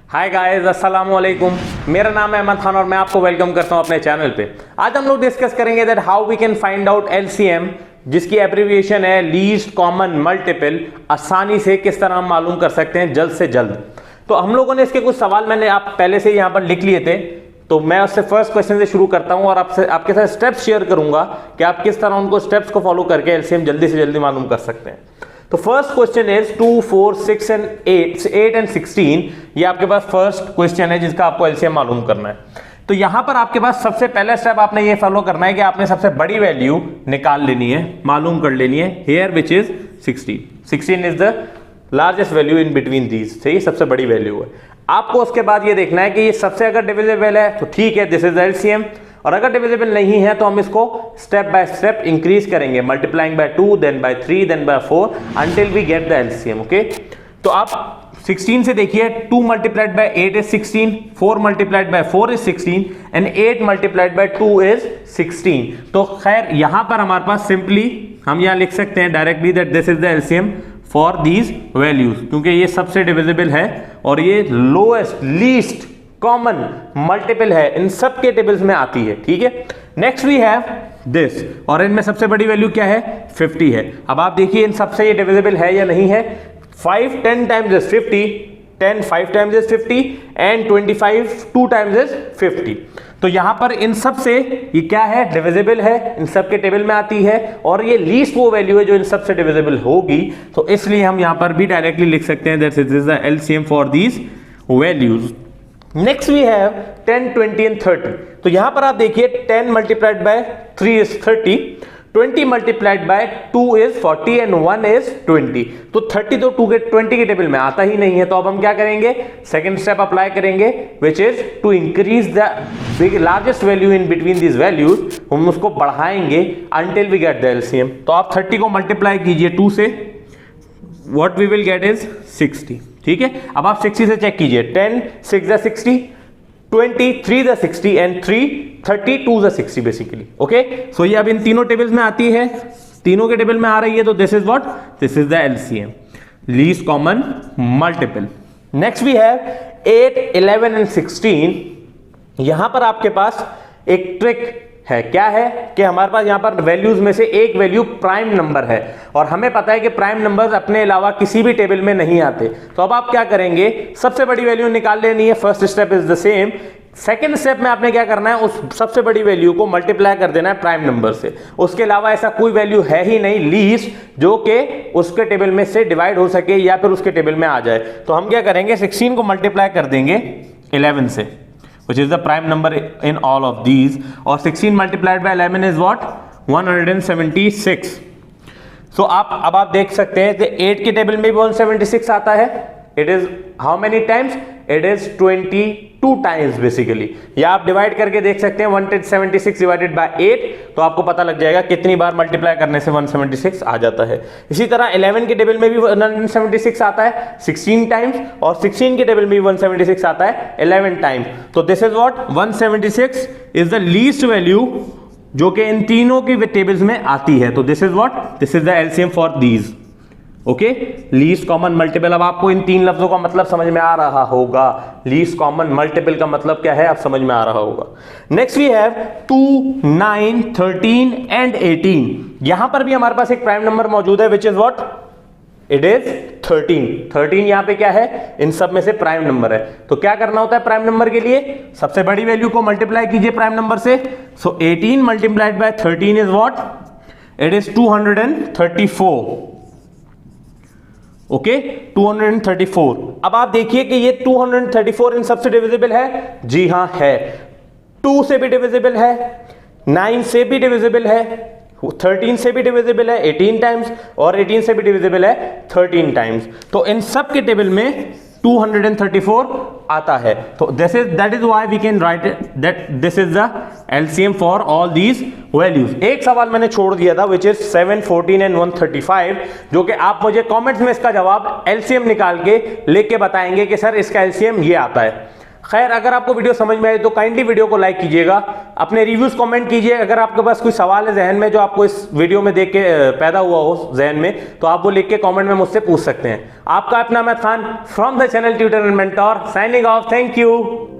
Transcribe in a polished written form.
Hi guys, अस्सलाम वालेकुम। मेरा नाम है अहमद खान और मैं आपको वेलकम करता हूं अपने चैनल पे। आज हम लोग डिस्कस करेंगे that how we can find out LCM, जिसकी एब्रिविएशन है लीस्ट कॉमन मल्टीपल। आसानी से किस तरह हम मालूम कर सकते हैं जल्द से जल्द। तो हम लोगों ने इसके कुछ सवाल मैंने आप पहले से यहाँ पर लिख लिए थे, तो मैं उससे फर्स्ट क्वेश्चन से शुरू करता हूं और आपके साथ स्टेप्स शेयर करूंगा कि आप किस तरह उनको स्टेप्स को फॉलो करके एलसीएम जल्दी से जल्दी मालूम कर सकते हैं। तो first question is 2, 4, 6 and 8 and 16। ये आपके पास फर्स्ट क्वेश्चन है जिसका आपको एलसीएम मालूम करना है। तो यहां पर आपके पास सबसे पहला स्टेप आपने ये फॉलो करना है कि आपने सबसे बड़ी वैल्यू निकाल लेनी है, मालूम कर लेनी है। Here which is 16 is the largest value in between these. सही, सबसे बड़ी वैल्यू है। आपको उसके बाद ये देखना है कि ये सबसे अगर डिविजिबल है तो ठीक है, दिस इज एलसीएम, और अगर डिविजिबल नहीं है तो हम इसको स्टेप बाय स्टेप इंक्रीज करेंगे, multiplying by 2, then by 3, then by 4 until we get the LCM. Okay, तो आप 16 से देखिए, 2 multiplied by 8 is 16, 4 multiplied by 4 is 16 and 8 multiplied by 2 is 16। तो खैर यहां पर हमारे पास सिंपली हम यहां लिख सकते हैं directly that this is the LCM for these values, क्योंकि ये सबसे डिविजिबल है और ये लोएस्ट लीस्ट कॉमन मल्टीपल है, इन सब के टेबल्स में आती है। ठीक है, नेक्स्ट वी हैव दिस, और इनमें सबसे बड़ी वैल्यू क्या है? 50 है। अब आप देखिए इन सबसे ये डिविजिबल है या नहीं है। 5 10 times is 50, 10 5 times is 50 and 25 2 times is 50। तो यहां पर इन सब से ये क्या है? डिविजिबल है, इन सब के टेबल में आती है और ये लीस्ट वो वैल्यू है जो इन सब से डिविजिबल होगी। तो इसलिए हम यहां पर भी डायरेक्टली लिख सकते हैं that this is the LCM for these values. Next we have 10, 20 and 30। तो यहां पर आप देखिए 10 multiplied by 3 is 30, 20 multiplied by 2 is 40 and 1 is 20। तो 30 तो 20 के टेबल में आता ही नहीं है। तो अब हम क्या करेंगे? सेकंड स्टेप अप्लाई करेंगे which is to increase the largest value in between these values. हम उसको बढ़ाएंगे until we get the LCM. तो आप 30 को मल्टीप्लाई कीजिए 2 से, what we will get is 60। ठीक है, अब आप 60 से चेक कीजिए, 10 6 the 60, 20 3 the 60 and 3 32 the 60 basically. Okay, so ये अब इन तीनों टेबल्स में आती है, तीनों के टेबल में आ रही है। तो this is what? This is the LCM, least common multiple. Next we have 8, 11 and 16। यहां पर आपके पास एक ट्रिक है। क्या है कि हमारे पास यहां पर वैल्यूज में से एक वैल्यू प्राइम नंबर है और हमें पता है कि प्राइम नंबर्स अपने अलावा किसी भी टेबल में नहीं आते। तो अब आप क्या करेंगे? सबसे बड़ी वैल्यू निकाल लेनी है। First step is the same. Second step में आपने क्या करना है? उस सबसे बड़ी वैल्यू को मल्टीप्लाई कर देना है प्राइम नंबर से। उसके अलावा ऐसा कोई वैल्यू है ही नहीं लीस्ट जो कि उसके टेबल में से डिवाइड हो सके या फिर उसके टेबल में आ जाए। तो हम क्या करेंगे? 16 को मल्टीप्लाई कर देंगे 11 से, which is the prime number in all of these, और 16 multiplied by 11 is what? 176. So अब आप देख सकते हैं कि 8 के टेबल में भी 176 आता है। It is how many times? It is 22 times basically। या आप डिवाइड करके देख सकते हैं 176 डिवाइडेड बाय 8, तो आपको पता लग जाएगा कितनी बार मल्टीप्लाई करने से 176 आ जाता है। इसी तरह 11 के टेबल में भी 176 आता है 16 टाइम्स, और 16 के टेबल में भी 176 आता है 11 टाइम्स। तो this is what? 176 is the least value जो कि इन तीनों की टेबल्स में आती है। तो this is what? This is the LCM for these. Okay, least common multiple. अब आपको इन तीन लफ्जों का मतलब समझ में आ रहा होगा। लीस्ट कॉमन मल्टीपल का मतलब क्या है आप समझ में आ रहा होगा। Next we have 2, 9, 13 and 18। यहां पर भी हमारे पास एक प्राइम नंबर मौजूद है which is what? It is 13। 13 यहां पे क्या है? इन सब में से प्राइम नंबर है। तो क्या करना होता है प्राइम नंबर के लिए? सबसे बड़ी वैल्यू को मल्टीप्लाई कीजिए प्राइम नंबर से। सो 18 multiplied by 13 is what? It is 234। Okay, 234। अब आप देखिए कि ये 234 इन सबसे डिविजिबल है। जी हां है। 2 से भी डिविजिबल है, 9 से भी डिविजिबल है, 13 से भी डिविजिबल है 18 टाइम्स, और 18 से भी डिविजिबल है 13 टाइम्स। तो इन सब के टेबल में 234 आता है। तो that is why we can write that this is the LCM for all these values. एक सवाल मैंने छोड़ दिया था विच इज 7, 14 एंड 135, जो कि आप मुझे कमेंट्स में इसका जवाब एलसीएम निकाल के लिख के बताएंगे कि सर इसका एलसीएम ये आता है। खैर, अगर आपको वीडियो समझ में आए तो काइंडली वीडियो को लाइक कीजिएगा, अपने रिव्यूज कमेंट कीजिए। अगर आपके पास कोई सवाल है जहन में जो आपको इस वीडियो में देख के पैदा हुआ हो जहन में, तो आप वो लिख के कमेंट में मुझसे पूछ सकते हैं। आपका अपना Ahmad Khan from the channel tutor and mentor, signing off. Thank you.